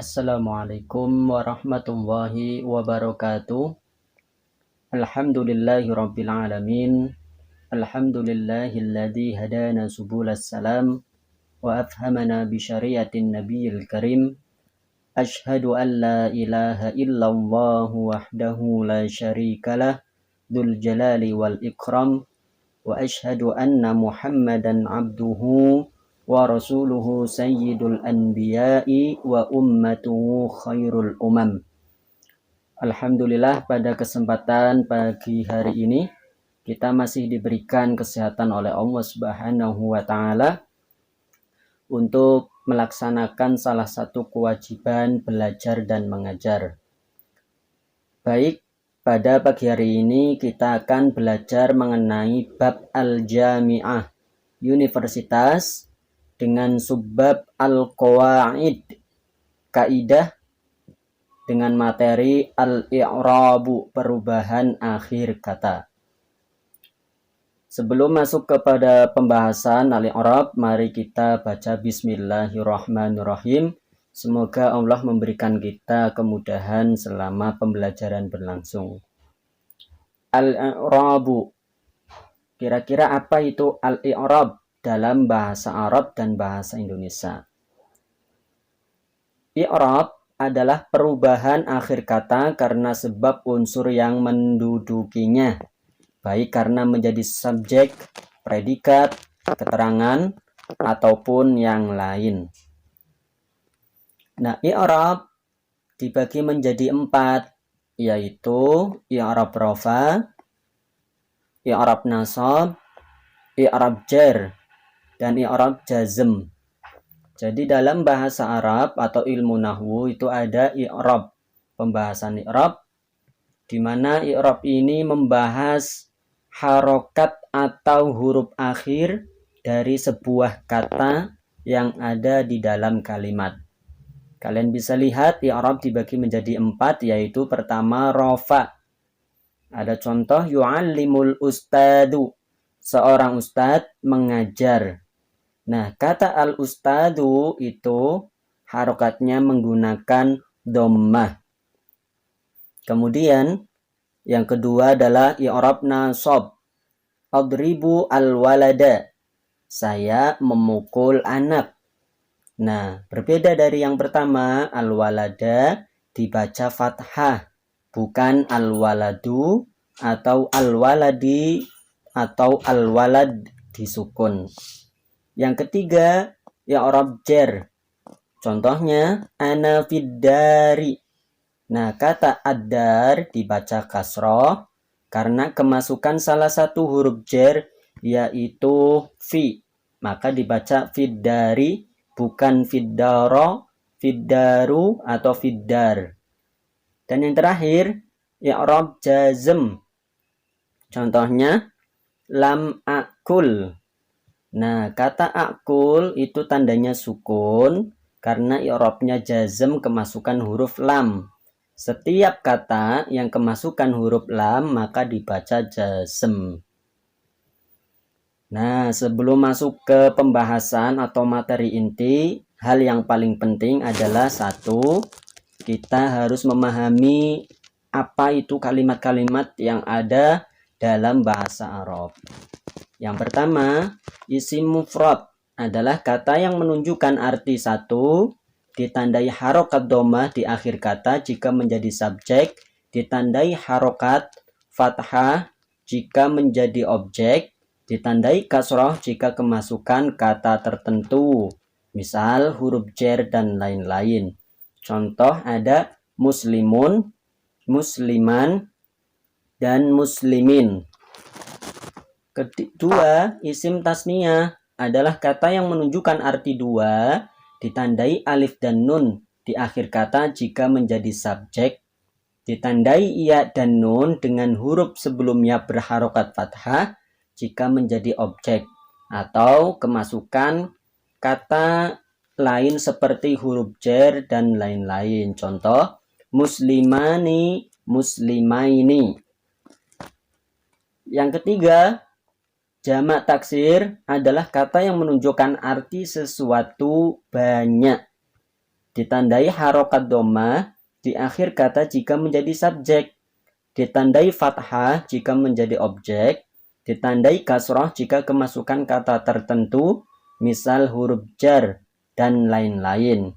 Assalamualaikum warahmatullahi wabarakatuh. Alhamdulillahi rabbil alamin. Alhamdulillahilladzi hadana subulas salam wa afhamana bi syariatin nabiyil karim. Ashhadu an la ilaha illallah wahdahu la syarikalah dzul jalali wal ikram wa ashhadu anna Muhammadan abduhu wa rasuluhu sayyidul anbiya'i wa ummatuhu khairul umam. Alhamdulillah, pada kesempatan pagi hari ini kita masih diberikan kesehatan oleh Allah Subhanahu wa taala untuk melaksanakan salah satu kewajiban belajar dan mengajar. Baik, pada pagi hari ini kita akan belajar mengenai bab al-jami'ah, universitas, dengan subbab al-qawaid, kaidah, dengan materi al-i'rabu, perubahan akhir kata. Sebelum masuk kepada pembahasan al-i'rab, mari kita baca bismillahirrahmanirrahim. Semoga Allah memberikan kita kemudahan selama pembelajaran berlangsung. Al-i'rabu. Kira-kira apa itu al-i'rab dalam bahasa Arab dan bahasa Indonesia? I'rab adalah perubahan akhir kata karena sebab unsur yang mendudukinya, baik karena menjadi subjek, predikat, keterangan, ataupun yang lain. Nah, i'rab dibagi menjadi 4, yaitu i'rab rafa, i'rab nasab, i'rab jar, dan i'rab jazm. Jadi dalam bahasa Arab atau ilmu nahwu itu ada i'rab, pembahasan i'rab, di mana i'rab ini membahas harokat atau huruf akhir dari sebuah kata yang ada di dalam kalimat. Kalian bisa lihat i'rab dibagi menjadi 4, yaitu pertama rafa. Ada contoh yu'allimul ustadu, seorang ustadz mengajar. Nah, kata al-ustadu itu harokatnya menggunakan dhammah. Kemudian yang kedua adalah i'rab nasab. Adribu al-walada, saya memukul anak. Nah, berbeda dari yang pertama, al-walada dibaca fathah, bukan al-waladu atau al-waladi atau al-walad disukun. Yang ketiga, i'rab jar. Contohnya ana fiddari. Nah, kata ad-dar dibaca kasroh karena kemasukan salah satu huruf jar, yaitu fi. Maka dibaca fiddari, bukan fiddaro, fiddaru atau fiddar. Dan yang terakhir, i'rab jazm. Contohnya lam akul. Nah, kata akul itu tandanya sukun karena i'rabnya jazm kemasukan huruf lam. Setiap kata yang kemasukan huruf lam maka dibaca jazm. Nah, sebelum masuk ke pembahasan atau materi inti, hal yang paling penting adalah satu, kita harus memahami apa itu kalimat-kalimat yang ada dalam bahasa Arab. Yang pertama, isim mufrad adalah kata yang menunjukkan arti satu, ditandai harokat dhammah di akhir kata jika menjadi subjek, ditandai harokat fathah jika menjadi objek, ditandai kasroh jika kemasukan kata tertentu, misal huruf jar dan lain-lain. Contoh ada muslimun, musliman, dan muslimin. Kedua, isim tasniyah adalah kata yang menunjukkan arti dua, ditandai alif dan nun di akhir kata jika menjadi subjek, ditandai ya dan nun dengan huruf sebelumnya berharokat fathah jika menjadi objek, atau kemasukan kata lain seperti huruf jar dan lain-lain. Contoh, muslimani, muslimaini. Yang ketiga, jamak taksir adalah kata yang menunjukkan arti sesuatu banyak. Ditandai harokat dhammah di akhir kata jika menjadi subjek. Ditandai fathah jika menjadi objek. Ditandai kasroh jika kemasukan kata tertentu, misal huruf jar, dan lain-lain.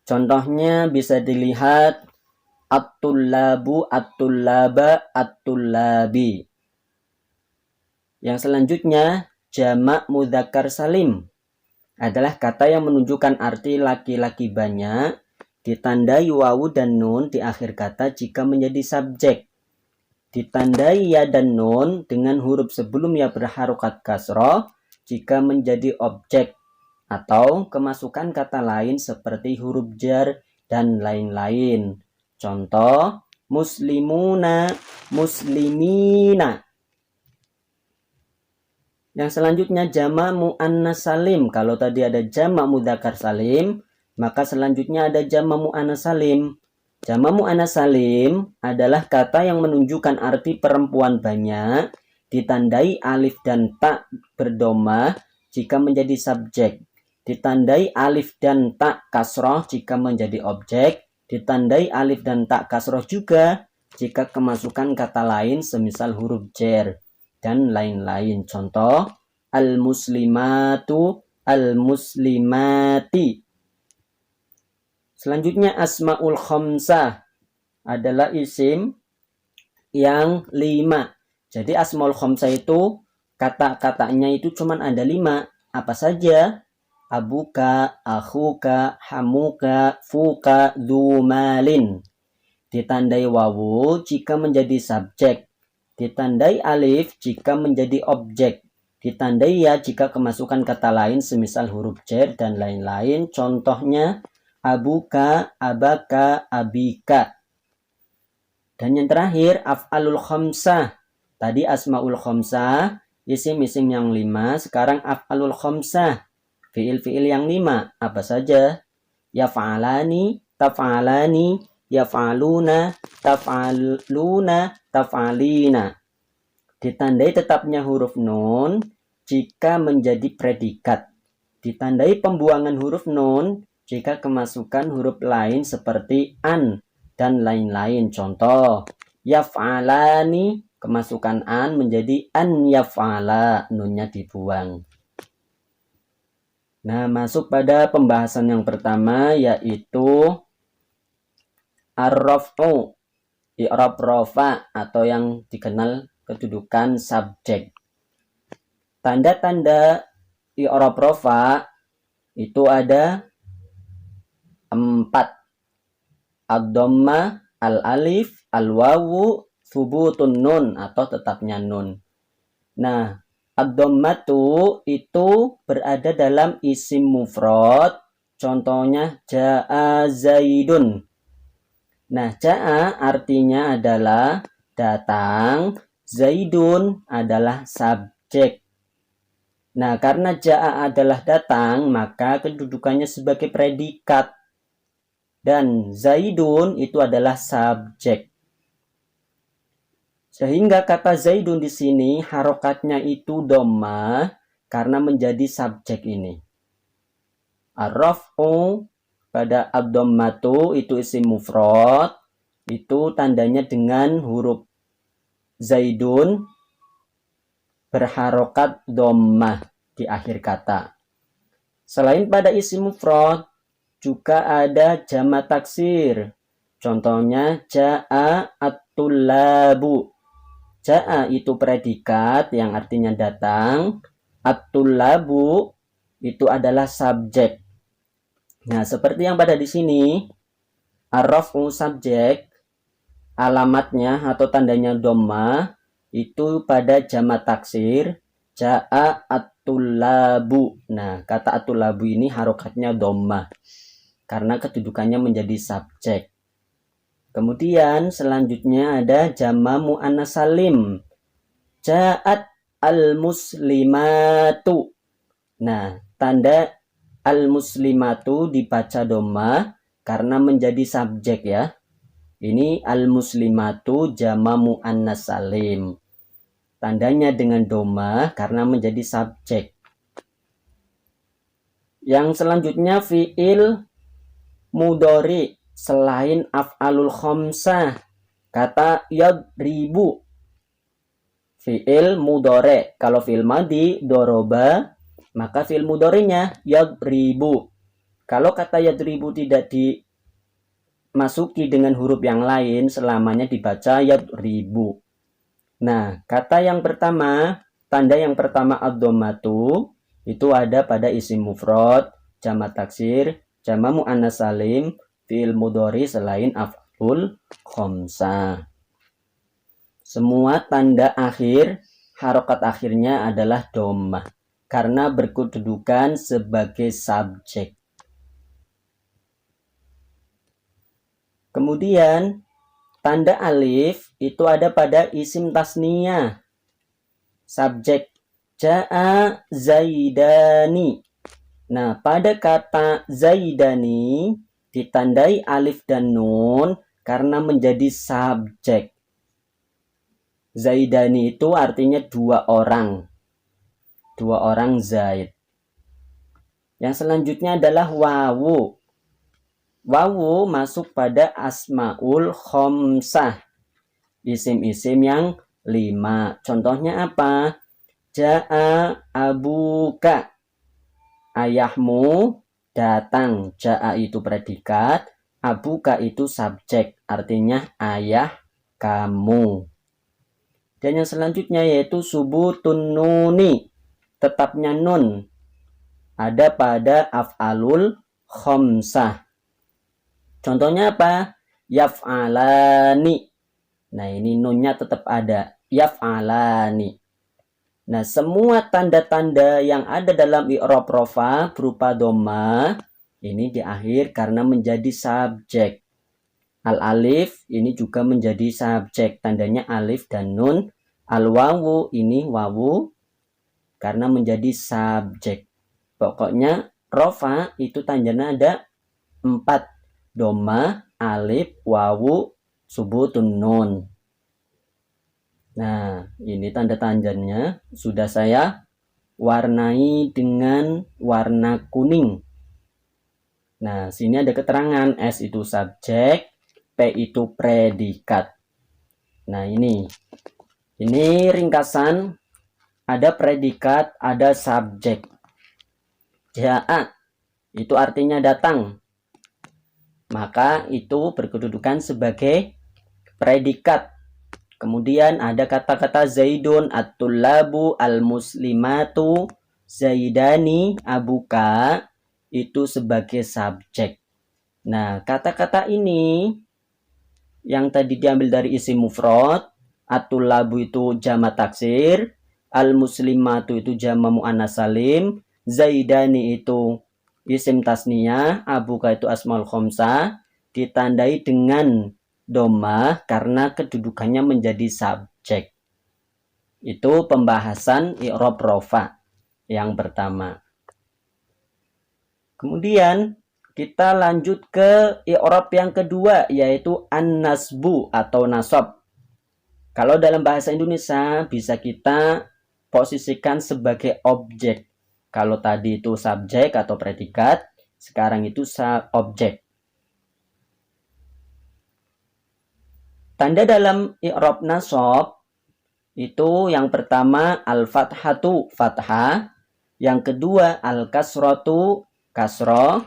Contohnya bisa dilihat at-tullabu, at-tullaba, at-tullabi. Yang selanjutnya, jamak mudzakkar salim adalah kata yang menunjukkan arti laki-laki banyak, ditandai wawu dan nun di akhir kata jika menjadi subjek. Ditandai ya dan nun dengan huruf sebelum ya berharokat kasroh jika menjadi objek, atau kemasukan kata lain seperti huruf jar dan lain-lain. Contoh, muslimuna, muslimina. Yang selanjutnya jamak muannas salim. Kalau tadi ada jamak mudzakkar salim, maka selanjutnya ada jamak muannas salim. Jamak muannas salim adalah kata yang menunjukkan arti perempuan banyak, ditandai alif dan ta berdomah jika menjadi subjek. Ditandai alif dan ta kasroh jika menjadi objek. Ditandai alif dan ta kasroh juga jika kemasukan kata lain semisal huruf jar dan lain-lain. Contoh, al-muslimatu, al-muslimati. Selanjutnya asmaul khamsah adalah isim yang 5. Jadi asmaul khamsah itu kata-katanya itu cuma ada 5. Apa saja? Abuka, akhuka, hamuka, fuka, dzumalin. Ditandai wawu jika menjadi subjek. Ditandai alif jika menjadi objek. Ditandai ya jika kemasukan kata lain semisal huruf jar dan lain-lain. Contohnya abuka, abaka, abika. Dan yang terakhir af'alul khamsah. Tadi asmaul khamsah, isim-isim yang 5. Sekarang af'alul khamsah, fiil-fiil yang 5. Apa saja? Yaf'alani, taf'alani, yaf'aluna, taf'aluna, taf'alina. Ditandai tetapnya huruf nun jika menjadi predikat. Ditandai pembuangan huruf nun jika kemasukan huruf lain seperti an dan lain-lain. Contoh, yaf'alani, kemasukan an menjadi an yaf'ala, nunnya dibuang. Nah, masuk pada pembahasan yang pertama, yaitu ar-raf'u, i'rab rafa, atau yang dikenal kedudukan subjek. Tanda-tanda i'rab rafa itu ada 4. Ad-dhammah, al-alif, al-wawu, thubutun nun atau tetapnya nun. Nah, ad-dhammatu itu berada dalam isim mufrad. Contohnya ja'a zaidun. Nah, ja'a artinya adalah datang, zaidun adalah subjek. Nah, karena ja'a adalah datang, maka kedudukannya sebagai predikat. Dan zaidun itu adalah subjek. Sehingga kata zaidun di sini harokatnya itu dhammah karena menjadi subjek ini. Ar-raf'u pada ad-dhammatu itu isim mufrad, itu tandanya dengan huruf zaidun berharokat dhammah di akhir kata. Selain pada isim mufrad, juga ada jamak taksir. Contohnya ja'a at-tullabu. Ja'a itu predikat yang artinya datang. At-tullabu itu adalah subjek. Nah, seperti yang pada di sini, ar-raf'u subjek, alamatnya atau tandanya dhammah itu pada jamak taksir ja'a at-tullabu. Nah, kata at-tullabu ini harokatnya dhammah karena kedudukannya menjadi subjek. Kemudian selanjutnya ada jamak muannas salim. Ja'at al-muslimatu. Nah, tanda al-muslimatu dibaca dhammah karena menjadi subjek ya. Ini al-muslimatu jamak muannas salim. Tandanya dengan dhammah karena menjadi subjek. Yang selanjutnya fiil mudhari selain af'alul khamsah. Kata yadribu, fi'il mudhari. Kalau fi'il madhi doroba, maka fi'il mudharinya yadribu. Kalau kata yadribu tidak dimasuki dengan huruf yang lain, selamanya dibaca yadribu. Nah, kata yang pertama, tanda yang pertama ad-dhammatu, itu ada pada isim mufrad, jamak taksir, jamak muannas salim, fi'il mudhari selain af'alul khamsah. Semua tanda akhir, harokat akhirnya adalah dhammah karena berkedudukan sebagai subjek. Kemudian tanda alif itu ada pada isim tasniyah. Subjek ja'a zaidani. Nah, pada kata zaidani ditandai alif dan nun karena menjadi subjek. Zaidani itu artinya dua orang. Dua orang zaid. Yang selanjutnya adalah wawu. Wawu masuk pada asmaul khamsah. Isim-isim yang 5. Contohnya apa? Ja'a abuka. Ayahmu datang. Ja'a itu predikat, abuka itu subjek, artinya ayah kamu. Dan yang selanjutnya yaitu subutun nuni, tetapnya nun, ada pada af'alul khamsah. Contohnya apa? Yaf'alani. Nah, ini nunnya tetap ada. Yaf'alani. Nah, semua tanda-tanda yang ada dalam i'rab rofa berupa dhammah ini di akhir karena menjadi subjek. Al-alif ini juga menjadi subjek, tandanya alif dan nun. Al-wawu ini wawu karena menjadi subjek. Pokoknya rofa itu tandanya ada 4. Dhammah, alif, wawu, subutun nun. Nah, ini tanda-tandanya sudah saya warnai dengan warna kuning. Nah, sini ada keterangan S itu subjek, P itu predikat. Nah, ini ringkasan, ada predikat, ada subjek. Ja'a itu artinya datang. Maka itu berkedudukan sebagai predikat. Kemudian ada kata-kata Zaidun, at-tullabu, al-muslimatu, Zaidani, abuka, itu sebagai subjek. Nah, kata-kata ini yang tadi diambil dari isim mufrad, at-tullabu itu jamak taksir, al-muslimatu itu jamak muannas salim, Zaidani itu isim tasniyah, abuka itu asmaul khamsah, ditandai dengan dhammah karena kedudukannya menjadi subjek. Itu pembahasan i'rab rofa yang pertama. Kemudian kita lanjut ke i'rab yang kedua, yaitu an-nasbu atau nasab. Kalau dalam bahasa Indonesia bisa kita posisikan sebagai objek. Kalau tadi itu subjek atau predikat, sekarang itu objek. Tanda dalam i'rab nasab itu yang pertama al-fathatu fathah, yang kedua al-kasratu kasroh,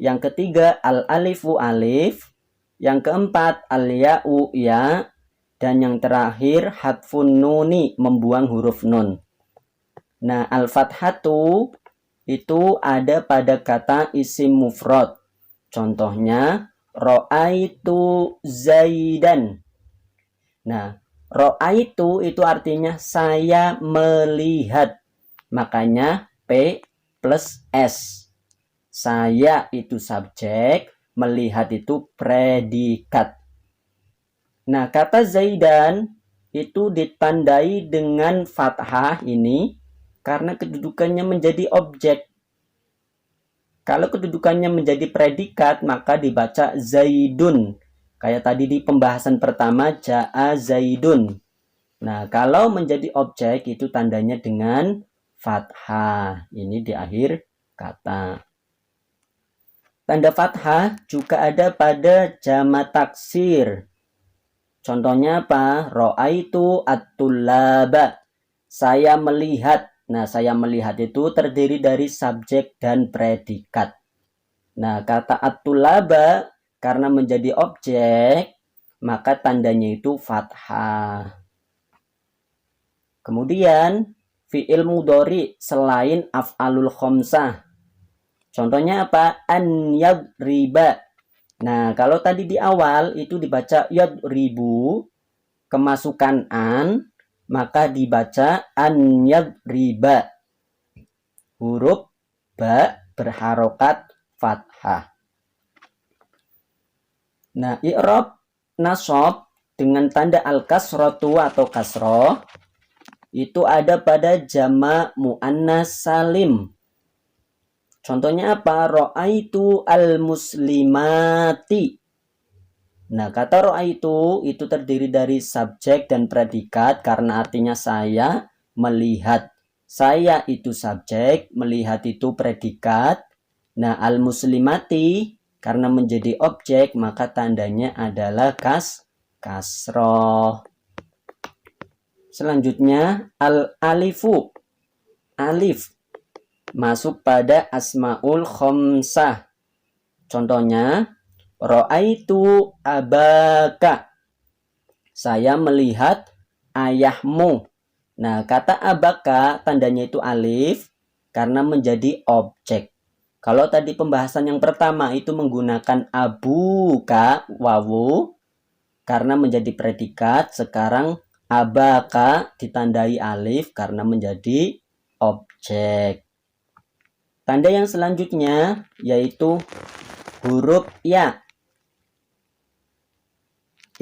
yang ketiga al-alifu alif, yang keempat al-ya'u ya, dan yang terakhir hadfun nuni membuang huruf nun. Nah, al-fathatu itu ada pada kata isim mufrad. Contohnya Ro'aitu Zaidan. Nah, Ro'aitu itu artinya saya melihat. Makanya P plus S. Saya itu subjek, melihat itu predikat. Nah, kata Zaidan itu ditandai dengan fathah ini karena kedudukannya menjadi objek. Kalau kedudukannya menjadi predikat, maka dibaca Zaidun. Kayak tadi di pembahasan pertama, Ja'a Zaidun. Nah, kalau menjadi objek, itu tandanya dengan fathah. Ini di akhir kata. Tanda fathah juga ada pada jamak taksir. Contohnya apa? Ra'aitu at-tullaba. Saya melihat. Nah, saya melihat itu terdiri dari subjek dan predikat. Nah, kata at-tullaba karena menjadi objek, maka tandanya itu fathah. Kemudian, fi'il mudhari selain af'alul khamsah. Contohnya apa? An yadriba. Nah, kalau tadi di awal itu dibaca yadribu, kemasukan an, maka dibaca an yadriba. Huruf ba berharokat fathah. Nah, i'rab nasab dengan tanda al-kasratu atau kasroh itu ada pada jamak muannas salim. Contohnya apa? Ra'aitu al-muslimati. Nah, kata ra'aitu itu terdiri dari subjek dan predikat karena artinya saya melihat. Saya itu subjek, melihat itu predikat. Nah, al-muslimati karena menjadi objek maka tandanya adalah kasroh. Selanjutnya al-alifu. Alif masuk pada asmaul khamsah. Contohnya, ra'aitu abaka. Saya melihat ayahmu. Nah, kata abaka tandanya itu alif karena menjadi objek. Kalau tadi pembahasan yang pertama itu menggunakan abuka, wawu, karena menjadi predikat, sekarang abaka ditandai alif karena menjadi objek. Tanda yang selanjutnya yaitu huruf ya.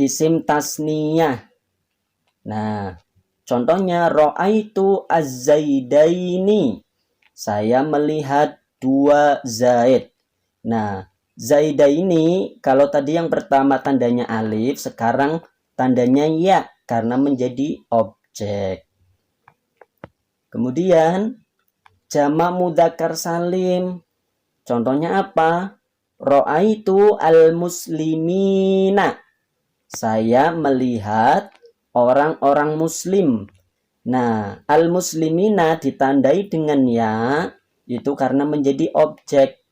Isim tasniyah. Nah, contohnya ra'aitu az-zaidaini. Saya melihat 2 zaid. Nah, zaidaini kalau tadi yang pertama tandanya alif, sekarang tandanya ya karena menjadi objek. Kemudian jamak mudzakkar salim. Contohnya apa? Ra'aitu al-muslimina. Saya melihat orang-orang muslim. Nah, al-muslimina ditandai dengan ya, itu karena menjadi objek.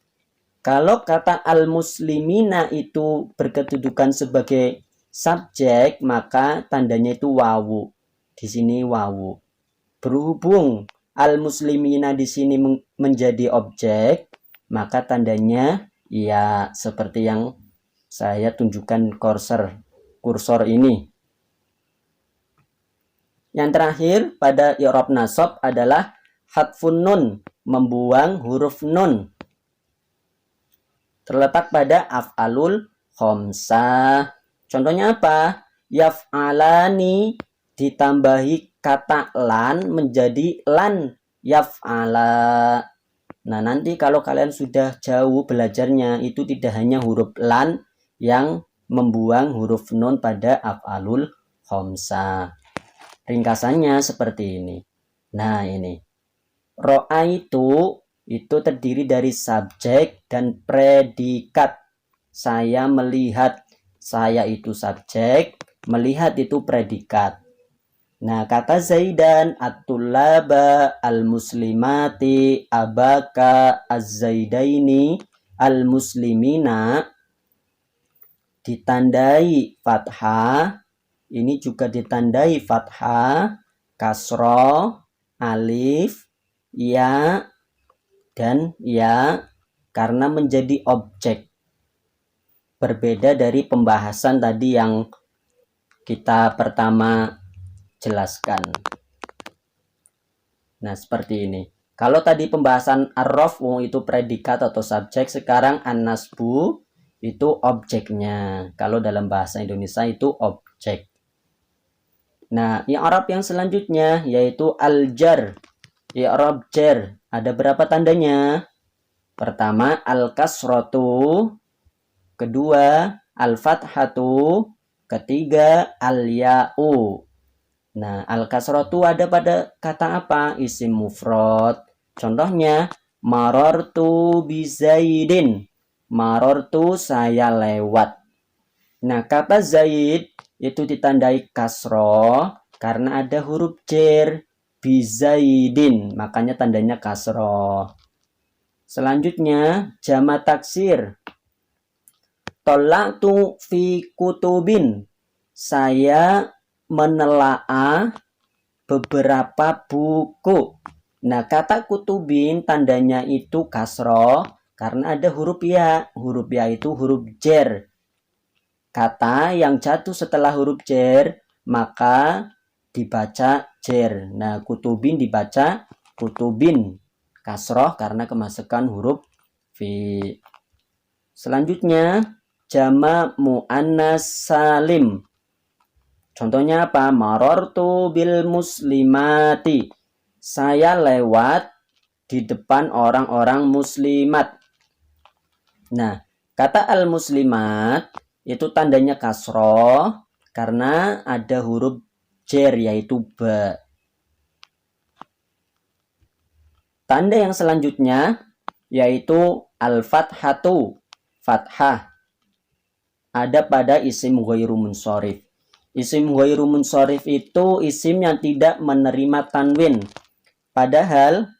Kalau kata al-muslimina itu berkedudukan sebagai subjek, maka tandanya itu wawu. Di sini wawu. Berhubung al-muslimina di sini menjadi objek, maka tandanya ya seperti yang saya tunjukkan kursor ini. Yang terakhir pada i'rab nasab adalah hadfun nun, membuang huruf nun. Terletak pada af'alul khamsah. Contohnya apa? Yaf'alani ditambahi kata lan menjadi lan yaf'ala. Nah, nanti kalau kalian sudah jauh belajarnya itu tidak hanya huruf lan yang membuang huruf nun pada af'alul khamsah. Ringkasannya seperti ini. Nah, ini. Ro'a itu terdiri dari subjek dan predikat. Saya melihat. Saya itu subjek, melihat itu predikat. Nah, kata Zaidan, at-tullaba, al-muslimati, abaka, az-zaidaini, al-muslimina ditandai fathah. Ini juga ditandai fathah, kasroh, alif, ya, dan ya karena menjadi objek. Berbeda dari pembahasan tadi yang kita pertama jelaskan. Nah, seperti ini. Kalau tadi pembahasan ar-raf'u itu predikat atau subjek, sekarang an-nasbu itu objeknya. Kalau dalam bahasa Indonesia itu objek. Nah, i'rab yang selanjutnya yaitu al-jar. I'rab jar. Ada berapa tandanya? Pertama, al-kasratu. Kedua, al-fathatu. Ketiga, al-ya'u. Nah, al-kasratu ada pada kata apa? Isim mufrad. Contohnya, marartu bi Zaidin. marortu saya lewat. Nah, kata Zaid itu ditandai kasroh karena ada huruf jer, bizaidin, makanya tandanya kasroh. Selanjutnya jamak taksir. Tolaktu fi kutubin. Saya menelaah beberapa buku. Nah, kata kutubin tandanya itu kasroh karena ada huruf ya. Huruf ya itu huruf jer. Kata yang jatuh setelah huruf jer maka dibaca jer. Nah, kutubin dibaca kutubin. Kasroh karena kemasukan huruf fi. Selanjutnya jamak muannas salim. Contohnya apa? Marortu bil muslimati. Saya lewat di depan orang-orang muslimat. Nah, kata al-muslimat itu tandanya kasroh karena ada huruf jer yaitu ba. Tanda yang selanjutnya yaitu al-fathatu, fathah. Ada pada isim ghairu munsharif. Isim ghairu munsharif itu isim yang tidak menerima tanwin. Padahal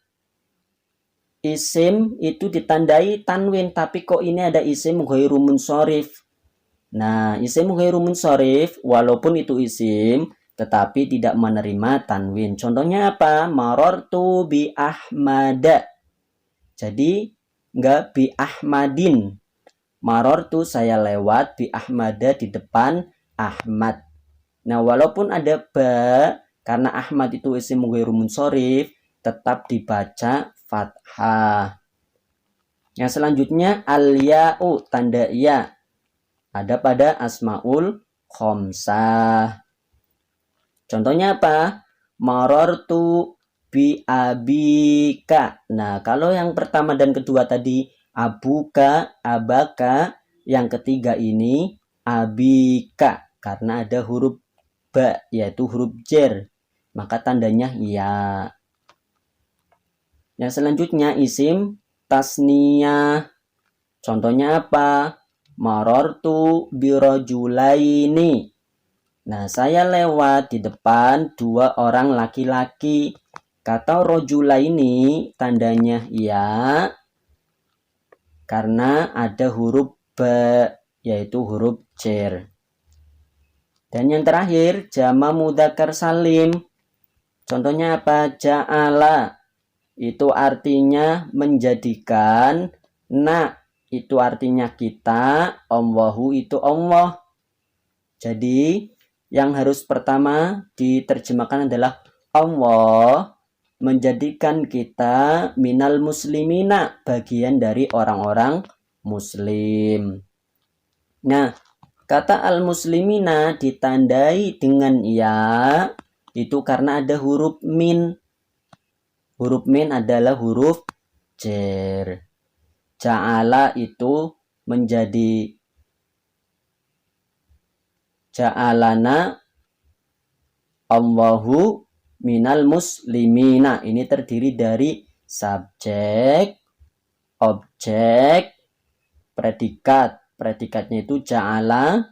isim itu ditandai tanwin, tapi kok ini ada isim ghairu munsharif. Nah, isim ghairu munsharif walaupun itu isim tetapi tidak menerima tanwin. Contohnya apa? Marortu bi Ahmada. Jadi enggak bi Ahmadin. Marortu saya lewat bi Ahmada di depan Ahmad. Nah, walaupun ada ba karena Ahmad itu isim ghairu munsharif tetap dibaca fathah. Yang selanjutnya al-ya'u, tanda ya. Ada pada asmaul khomsah. Contohnya apa? Marortu bi abika. Nah, kalau yang pertama dan kedua tadi abuka, abaka, yang ketiga ini abika karena ada huruf ba yaitu huruf jer. Maka tandanya ya. Yang selanjutnya isim tasniyah. Contohnya apa? Marortu birojulaini. Nah, saya lewat di depan dua orang laki-laki. Kata rojulaini tandanya ya karena ada huruf ba yaitu huruf jer. Dan yang terakhir jamak mudzakkar salim. Contohnya apa? Ja'ala. Itu artinya menjadikan. Na itu artinya kita, Allahu itu Allah. Jadi yang harus pertama diterjemahkan adalah Allah menjadikan kita minal muslimina, bagian dari orang-orang muslim. Nah, kata al-muslimina ditandai dengan ya itu karena ada huruf min. Huruf min adalah huruf jer. Ja'ala itu menjadi ja'alana Allahu minal muslimina. Ini terdiri dari subjek, objek, predikat. Predikatnya itu ja'ala,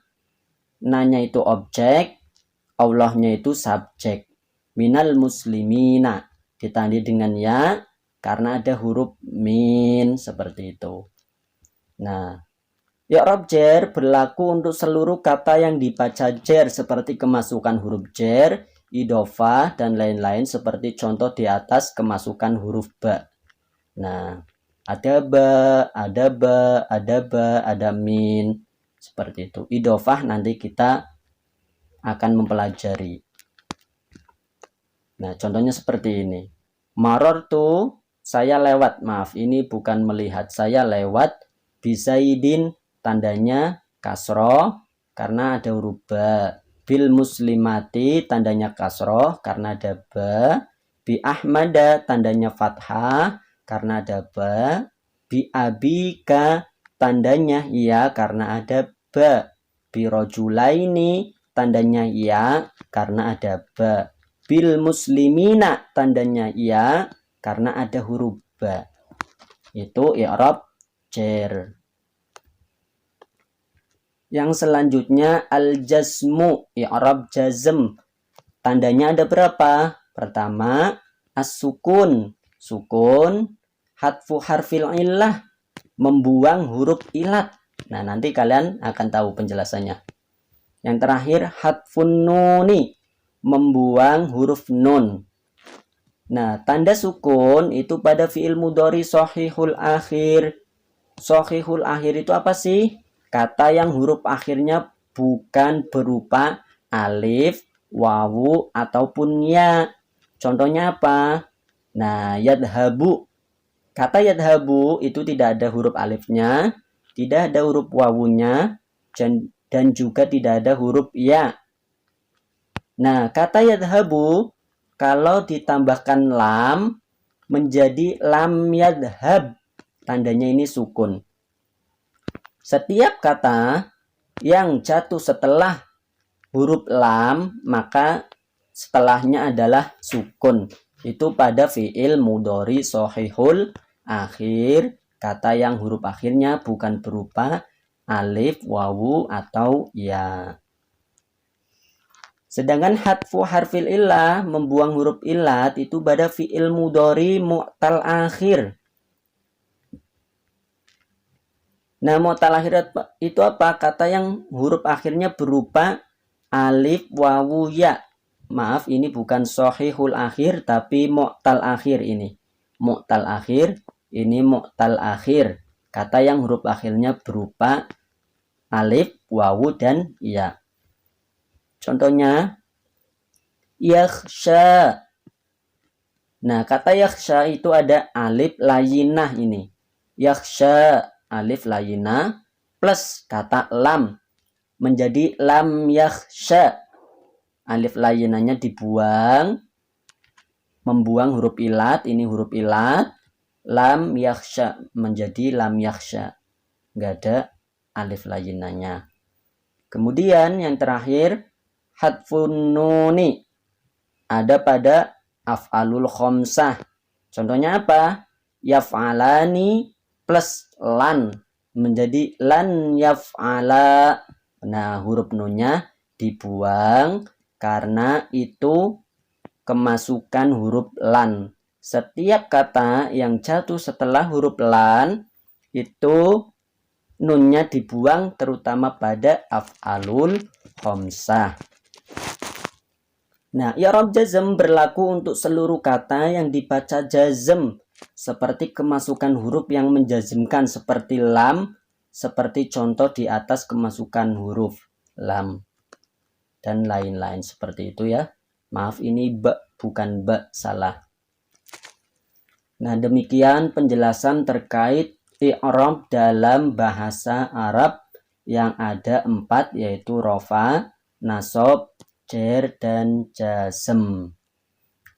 nanya itu objek, Allahnya itu subjek. Minal muslimina ditandai dengan ya karena ada huruf min seperti itu. Nah, i'rab jer berlaku untuk seluruh kata yang dibaca jer seperti kemasukan huruf jer, idhofah dan lain-lain seperti contoh di atas kemasukan huruf ba. Nah, ada ba, ada ba, ada ba, ada min seperti itu. Idhofah nanti kita akan mempelajari. Nah, contohnya seperti ini. Marortu, saya lewat. Maaf, ini bukan melihat. Saya lewat. Bisaidin, tandanya kasroh karena ada huruf ba. Bil muslimati, tandanya kasroh karena ada ba. Bi ahmada, tandanya fathah karena ada ba. Bi abika, tandanya ya karena ada ba. Bi rojulaini, tandanya ya karena ada ba. Bil muslimina, tandanya ya karena ada huruf ba. Itu i'rab jer. Yang selanjutnya al-jazmu, i'rab jazm. Tandanya ada berapa? Pertama, as-sukun, sukun, hadfu harfil illah, membuang huruf ilat. Nah, nanti kalian akan tahu penjelasannya. Yang terakhir, hadfun nuni, membuang huruf nun. Nah, tanda sukun itu pada fi'il mudhari shahihul akhir. Shahihul akhir itu apa sih? Kata yang huruf akhirnya bukan berupa alif, wawu, ataupun ya. Contohnya apa? Nah, yadhabu. Kata yadhabu itu tidak ada huruf alifnya, tidak ada huruf wawunya, dan juga tidak ada huruf ya. Nah, kata yadhabu kalau ditambahkan lam menjadi lam yadhab. Tandanya ini sukun. Setiap kata yang jatuh setelah huruf lam, maka setelahnya adalah sukun. Itu pada fi'il mudhari shahihul akhir, kata yang huruf akhirnya bukan berupa alif, wawu, atau ya. Sedangkan hadfu harfil illah, membuang huruf ilat, itu pada fi'il mudhari mu'tal akhir. Nah, mu'tal akhir itu apa? Kata yang huruf akhirnya berupa alif, wawu, ya. Maaf, ini bukan shahihul akhir, tapi mu'tal akhir ini. Mu'tal akhir, ini mu'tal akhir. Kata yang huruf akhirnya berupa alif, wawu, dan ya. Contohnya, yakhsha. Nah, kata yakhsha itu ada alif layinah ini. Yakhsha, alif layinah, plus kata lam. Menjadi lam yakhsha. Alif layinahnya dibuang, membuang huruf ilat, ini huruf ilat. Lam yakhsha, menjadi lam yakhsha. Nggak ada alif layinahnya. Kemudian yang terakhir, hadfun nuni. Ada pada af'alul khomsah. Contohnya apa? Yaf'alani plus lan. Menjadi lan yaf'ala. Nah, huruf nunnya dibuang karena itu kemasukan huruf lan. Setiap kata yang jatuh setelah huruf lan itu nunnya dibuang, terutama pada af'alul khomsah. Nah, i'rab jazm berlaku untuk seluruh kata yang dibaca jazm, seperti kemasukan huruf yang menjazmkan seperti lam, seperti contoh di atas kemasukan huruf lam, dan lain-lain seperti itu ya. Maaf, ini ba, bukan ba, salah. Nah, demikian penjelasan terkait i'rab dalam bahasa Arab yang ada 4, yaitu rofa, nasab, jar, dan jazm.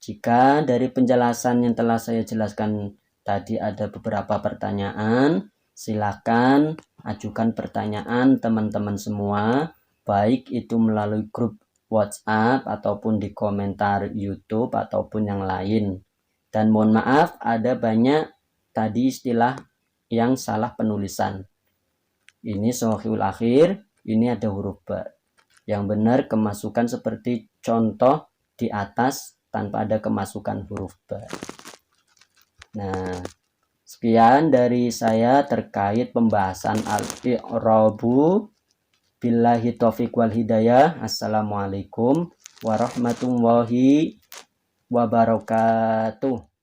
Jika dari penjelasan yang telah saya jelaskan tadi ada beberapa pertanyaan, silakan ajukan pertanyaan teman-teman semua, baik itu melalui grup WhatsApp ataupun di komentar YouTube ataupun yang lain. Dan mohon maaf, ada banyak tadi istilah yang salah penulisan. Ini shahihul akhir, ini ada huruf ba. Yang benar kemasukan seperti contoh di atas tanpa ada kemasukan huruf ba. Nah, sekian dari saya terkait pembahasan al-i'rabu. Billahi taufiq wal hidayah. Assalamualaikum warahmatullahi wabarakatuh.